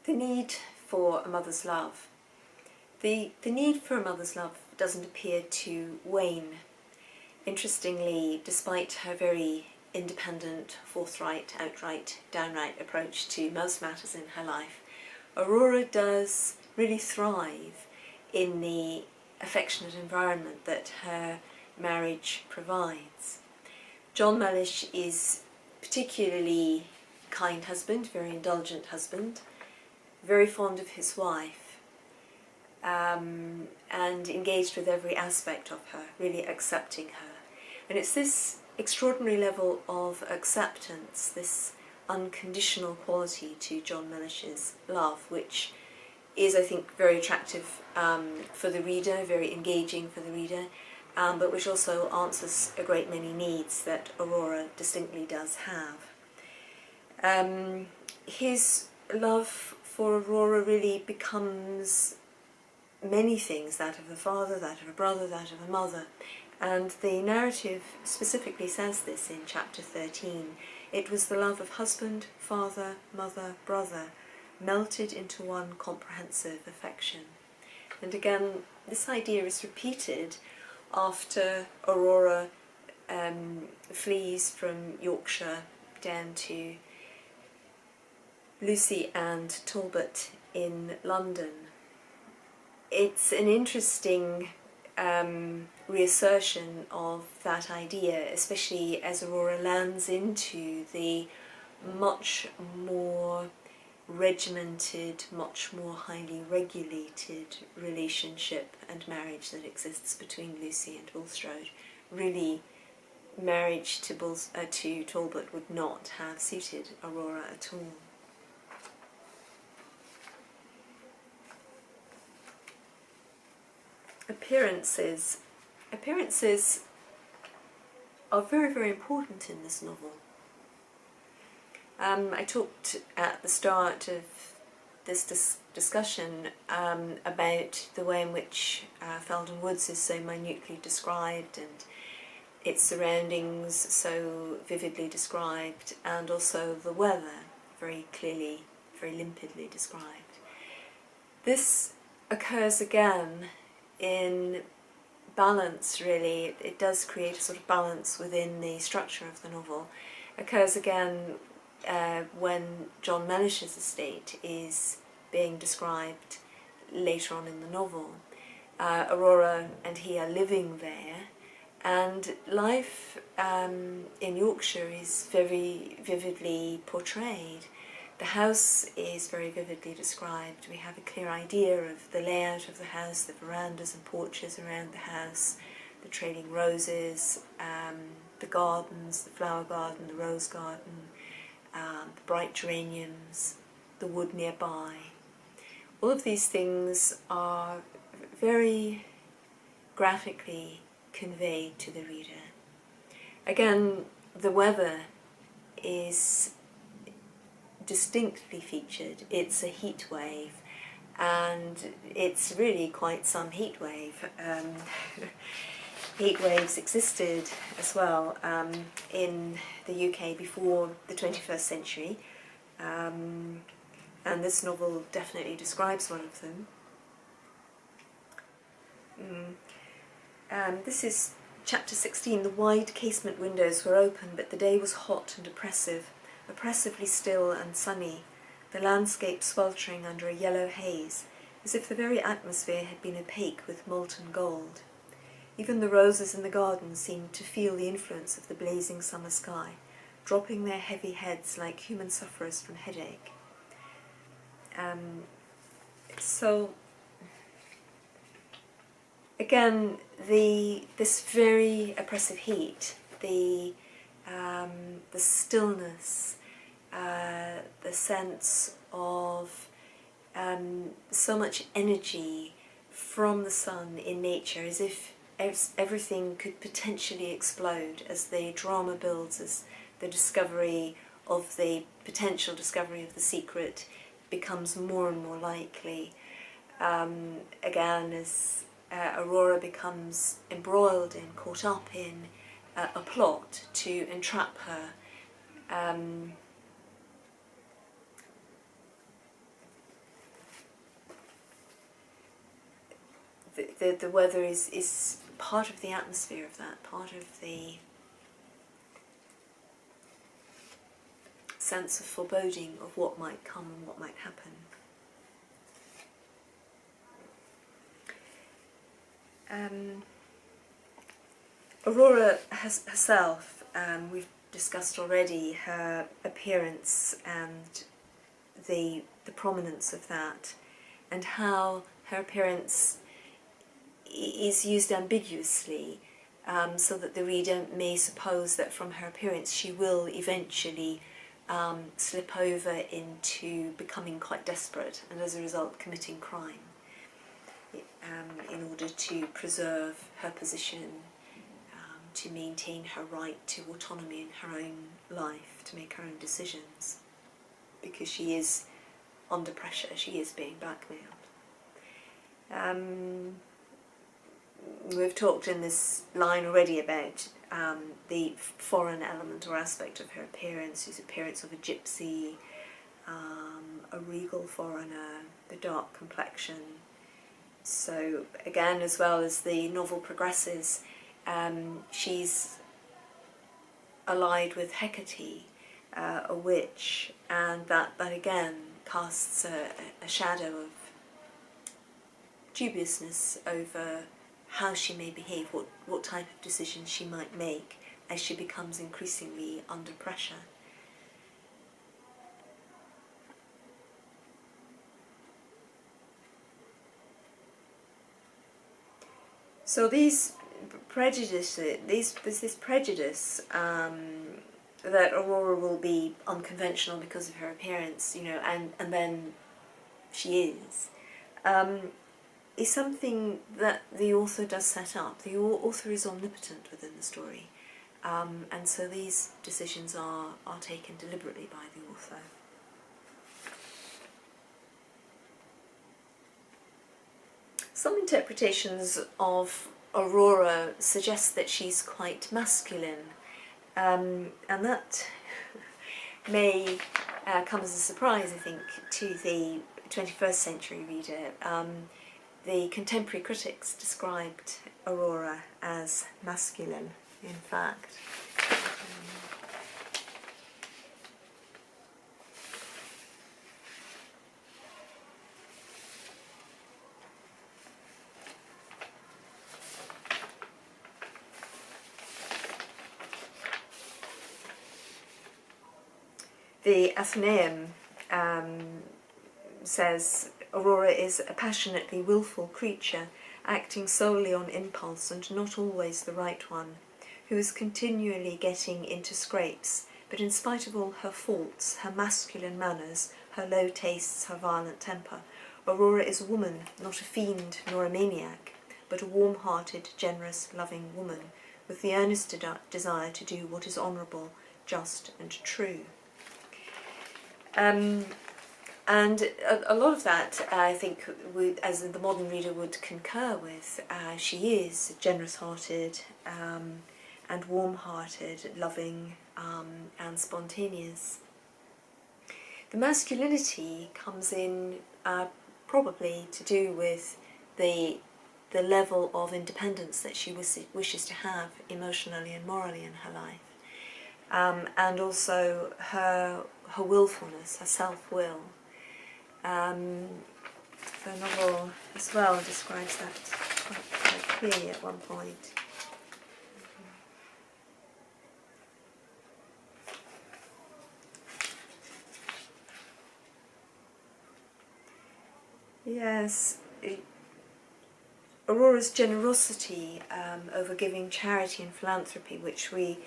The need for a mother's love. The need for a mother's love doesn't appear to wane. Interestingly, despite her very independent, forthright, outright, downright approach to most matters in her life, Aurora does really thrive in the affectionate environment that her marriage provides. John Mellish is particularly kind husband, very indulgent husband, very fond of his wife, and engaged with every aspect of her, really accepting her. And it's this extraordinary level of acceptance, this unconditional quality to John Mellish's love, which is, I think, very attractive for the reader, very engaging for the reader, but which also answers a great many needs that Aurora distinctly does have. His love for Aurora really becomes many things, that of a father, that of a brother, that of a mother, and the narrative specifically says this in chapter 13. It was the love of husband, father, mother, brother, melted into one comprehensive affection. And again, this idea is repeated after Aurora flees from Yorkshire down to Lucy and Talbot in London. It's an interesting reassertion of that idea, especially as Aurora lands into the much more regimented, much more highly regulated relationship and marriage that exists between Lucy and Bulstrode. Really, marriage to Talbot would not have suited Aurora at all. Appearances. Appearances are very, very important in this novel. I talked at the start of this discussion about the way in which Felden Woods is so minutely described and its surroundings so vividly described, and also the weather very clearly, very limpidly described. This occurs again in balance, really. It does create a sort of balance within the structure of the novel. Occurs again when John Mellish's estate is being described later on in the novel. Aurora and he are living there, and life in Yorkshire is very vividly portrayed. The house is very vividly described. We have a clear idea of the layout of the house, the verandas and porches around the house, the trailing roses, the gardens, the flower garden, the rose garden, the bright geraniums, the wood nearby. All of these things are very graphically conveyed to the reader. Again, the weather is distinctly featured. It's a heat wave, and it's really quite some heat wave. Heat waves existed as well in the UK before the 21st century, and this novel definitely describes one of them. This is chapter 16. The wide casement windows were open, but the day was hot and oppressively still and sunny, the landscape sweltering under a yellow haze, as if the very atmosphere had been opaque with molten gold. Even the roses in the garden seemed to feel the influence of the blazing summer sky, dropping their heavy heads like human sufferers from headache. So, again, this very oppressive heat, the stillness, the sense of so much energy from the sun in nature, as if everything could potentially explode as the drama builds, as the discovery of the potential discovery of the secret becomes more and more likely. Again, as Aurora becomes embroiled in, caught up in a plot to entrap her. the weather is part of the atmosphere of that, part of the sense of foreboding of what might come and what might happen. Aurora herself, we've discussed already her appearance and the prominence of that, and how her appearance is used ambiguously, so that the reader may suppose that from her appearance she will eventually slip over into becoming quite desperate and as a result committing crime in order to preserve her position, to maintain her right to autonomy in her own life, to make her own decisions, because she is under pressure, she is being blackmailed. We've talked in this line already about the foreign element or aspect of her appearance, whose appearance of a gypsy, a regal foreigner, the dark complexion. So again, as well as the novel progresses, she's allied with Hecate, a witch, and that again casts a shadow of dubiousness over how she may behave, what type of decisions she might make as she becomes increasingly under pressure. So there's this prejudice that Aurora will be unconventional because of her appearance, and then she is something that the author does set up. The author is omnipotent within the story, and so these decisions are taken deliberately by the author. Some interpretations of Aurora suggest that she's quite masculine, and that may come as a surprise, I think, to the 21st century reader. The contemporary critics described Aurora as masculine, in fact. The Athenaeum says Aurora is a passionately willful creature, acting solely on impulse and not always the right one, who is continually getting into scrapes, but in spite of all her faults, her masculine manners, her low tastes, her violent temper, Aurora is a woman, not a fiend nor a maniac, but a warm-hearted, generous, loving woman, with the earnest desire to do what is honourable, just and true. And a lot of that, I think, as the modern reader would concur with, she is generous-hearted and warm-hearted, loving and spontaneous. The masculinity comes in probably to do with the level of independence that she wishes to have emotionally and morally in her life, and also her willfulness, her self-will. The novel as well describes that quite clearly at one point. Yes, Aurora's generosity over giving charity and philanthropy, which we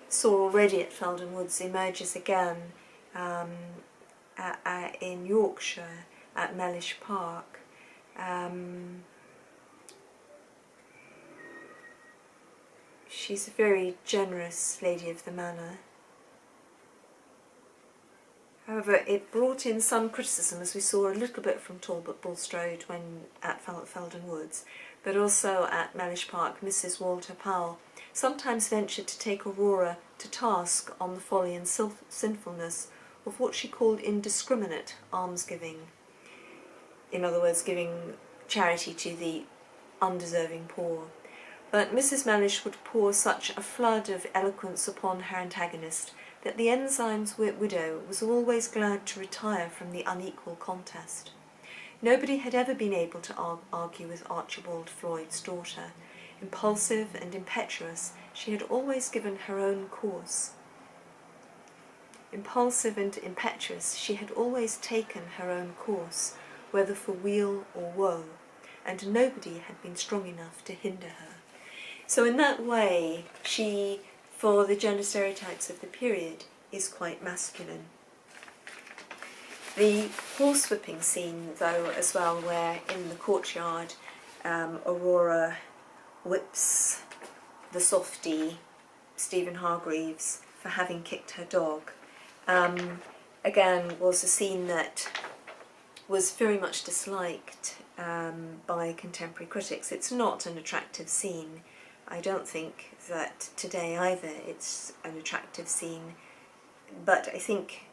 saw already at Felden Woods, emerges again in Yorkshire at Mellish Park. She's a very generous lady of the manor. However, it brought in some criticism, as we saw a little bit from Talbot Bulstrode when at Felden Woods, but also at Mellish Park. Mrs. Walter Powell sometimes ventured to take Aurora to task on the folly and sinfulness of what she called indiscriminate almsgiving. In other words, giving charity to the undeserving poor. But Mrs. Mellish would pour such a flood of eloquence upon her antagonist that the ensign's widow was always glad to retire from the unequal contest. Nobody had ever been able to argue with Archibald Floyd's daughter. Impulsive and impetuous, she had always given her own course. Impulsive and impetuous, she had always taken her own course, whether for weal or woe, and nobody had been strong enough to hinder her. So in that way, she, for the gender stereotypes of the period, is quite masculine. The horsewhipping scene, though, as well, where in the courtyard Aurora whips the softy, Stephen Hargreaves, for having kicked her dog, again was a scene that was very much disliked by contemporary critics. It's not an attractive scene. I don't think that today either it's an attractive scene, but I think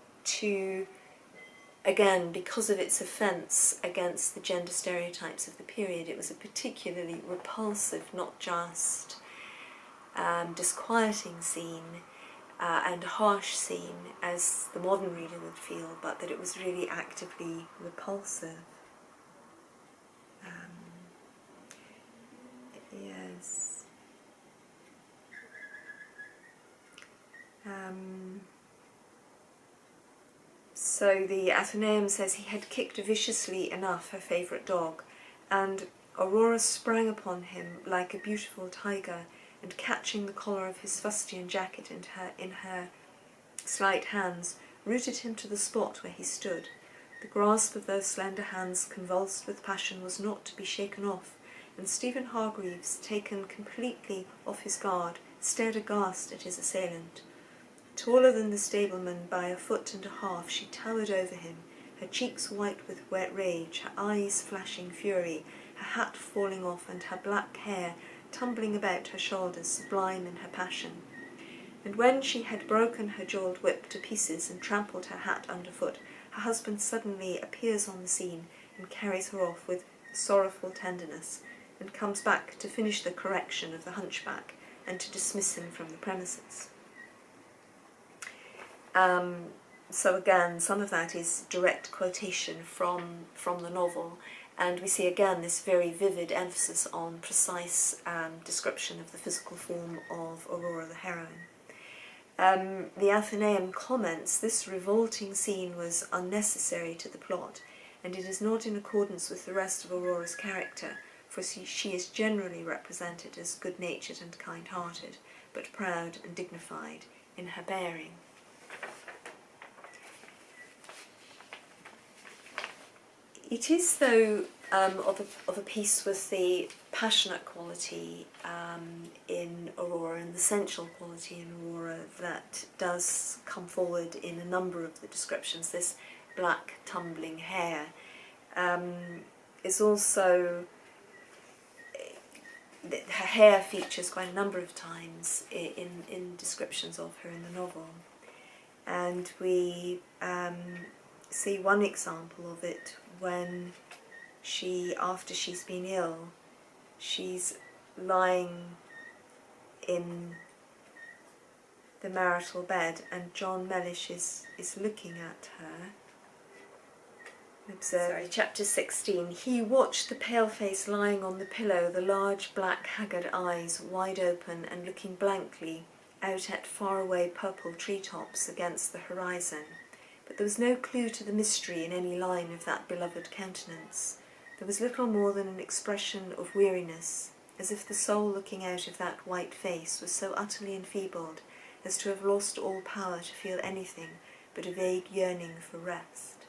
again, because of its offence against the gender stereotypes of the period, it was a particularly repulsive, not just disquieting scene and harsh scene, as the modern reader would feel, but that it was really actively repulsive. Yes. So the Athenaeum says he had kicked viciously enough her favourite dog, and Aurora sprang upon him like a beautiful tiger, and catching the collar of his fustian jacket in her slight hands, rooted him to the spot where he stood. The grasp of those slender hands, convulsed with passion, was not to be shaken off, and Stephen Hargreaves, taken completely off his guard, stared aghast at his assailant. Taller than the stableman by a foot and a half, she towered over him, her cheeks white with wet rage, her eyes flashing fury, her hat falling off and her black hair tumbling about her shoulders, sublime in her passion. And when she had broken her jewelled whip to pieces and trampled her hat underfoot, her husband suddenly appears on the scene and carries her off with sorrowful tenderness, and comes back to finish the correction of the hunchback and to dismiss him from the premises. So again, some of that is direct quotation from the novel, and we see again this very vivid emphasis on precise description of the physical form of Aurora the heroine. The Athenaeum comments, this revolting scene was unnecessary to the plot, and it is not in accordance with the rest of Aurora's character, for she is generally represented as good-natured and kind-hearted, but proud and dignified in her bearing. It is, though, of a piece with the passionate quality in Aurora and the sensual quality in Aurora that does come forward in a number of the descriptions. This black tumbling hair is also, her hair features quite a number of times in descriptions of her in the novel, and we see one example of it when after she's been ill, she's lying in the marital bed and John Mellish is looking at her. Observe chapter 16. He watched the pale face lying on the pillow, the large black haggard eyes wide open and looking blankly out at faraway purple treetops against the horizon. But there was no clue to the mystery in any line of that beloved countenance. There was little more than an expression of weariness, as if the soul looking out of that white face was so utterly enfeebled as to have lost all power to feel anything but a vague yearning for rest.